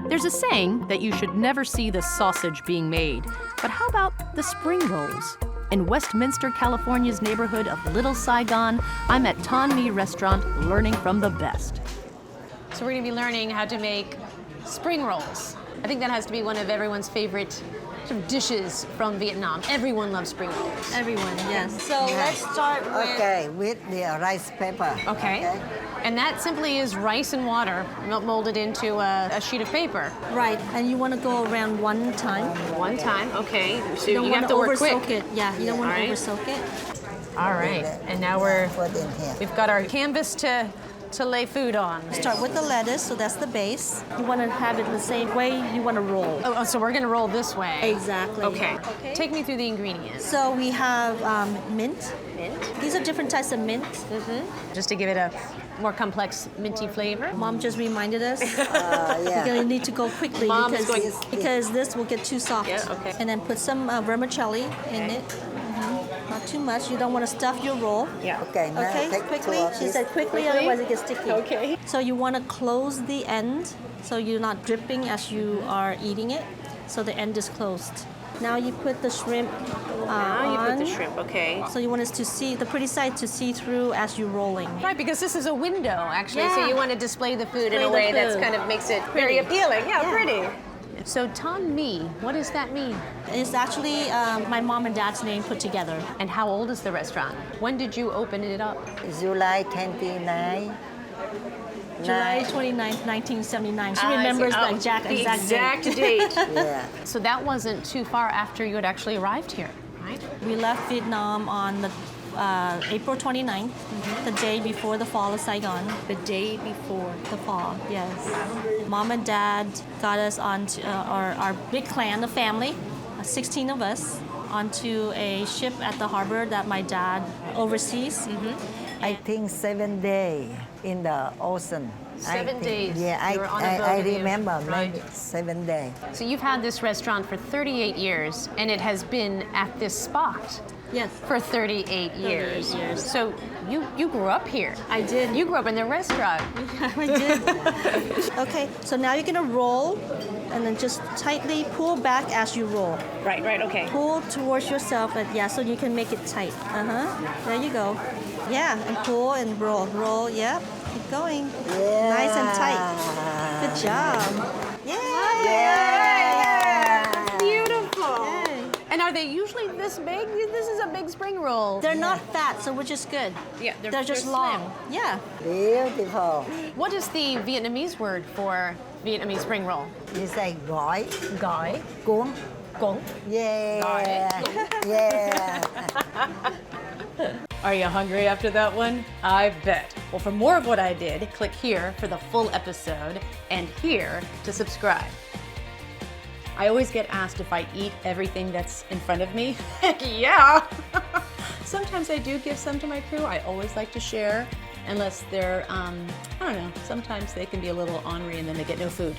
There's a saying that you should never see the sausage being made, but how about the spring rolls? In Westminster, California's neighborhood of Little Saigon, I'm at Thanh My Restaurant learning from the best. So we're going to be learning how to make spring rolls. I think that has to be one of everyone's favorite sort of dishes from Vietnam. Everyone loves spring rolls. Everyone, yes. So let's start with... Okay, with the rice paper. Okay. And that simply is rice and water molded into a sheet of paper. Right, and you want to go around one time. One time, okay. So You don't you want have to to work over-soak quick. it. Yeah, you don't want to Alright. over-soak it. All right. And now Put in here. we've got our canvas to lay food on. Start with the lettuce, so that's the base. You want to have it the same way you want to roll. Oh, so we're going to roll this way. Exactly. Okay. Take me through the ingredients. So we have mint. Mint. These are different types of mint. Just to give it a more complex minty flavor. Mom just reminded us. Yeah. You're going to need to go quickly Mom is because this will get too soft. Yeah, okay. And then put some vermicelli in it. Not too much. You don't want to stuff your roll. Yeah. Okay, now Okay, take quickly. two of She this. said quickly, otherwise it gets sticky. Okay. So you want to close the end so you're not dripping as you are eating it. So the end is closed. Now you put the shrimp Now you put the on. shrimp, okay. So you want us to see the pretty side to see through as you're rolling. Right, because this is a window, actually. So Yeah. you want to display the food in Display a the way that's food. kind of makes it Pretty. very appealing. Yeah, Yeah. pretty. So Thanh My, what does that mean? It's actually my mom and dad's name put together. And how old is the restaurant? When did you open it up? July 29. July Nine. 29th, 1979. She I see. remembers Oh, the exact exact date. Yeah. So that wasn't too far after you had actually arrived here, right? We left Vietnam on the April 29th, the day before the fall of Saigon. The day before. The fall, yes. Mom and Dad got us onto our big clan, the family, 16 of us, onto a ship at the harbor that my dad oversees. I think 7 days in the ocean. 7 days. Yeah, You were on a boat I with you. remember Right. maybe 7 days. So you've had this restaurant for 38 years, and it has been at this spot Yes. for 38 years. years. So you grew up here. I did. You grew up in the restaurant. I did. Okay, so now you're gonna roll and then just tightly pull back as you roll. Right, okay. Pull towards yourself, yeah, so you can make it tight. There you go. Yeah, and pull and roll. Roll, yeah. Keep going. Yeah. Nice and tight. Good job. Yeah. Yeah. Beautiful. Yay. And are they usually this big? This is a big spring roll. They're not fat, so which is good. Yeah, They're just long. Yeah. Beautiful. What is the Vietnamese word for Vietnamese spring roll? You say gói, Gỏi. cuốn. Gong. Yeah. Gói. Yeah. Are you hungry after that one? I bet. Well, for more of what I did, click here for the full episode and here to subscribe. I always get asked if I eat everything that's in front of me. Heck yeah! Sometimes I do give some to my crew. I always like to share, unless they're, I don't know, sometimes they can be a little ornery and then they get no food.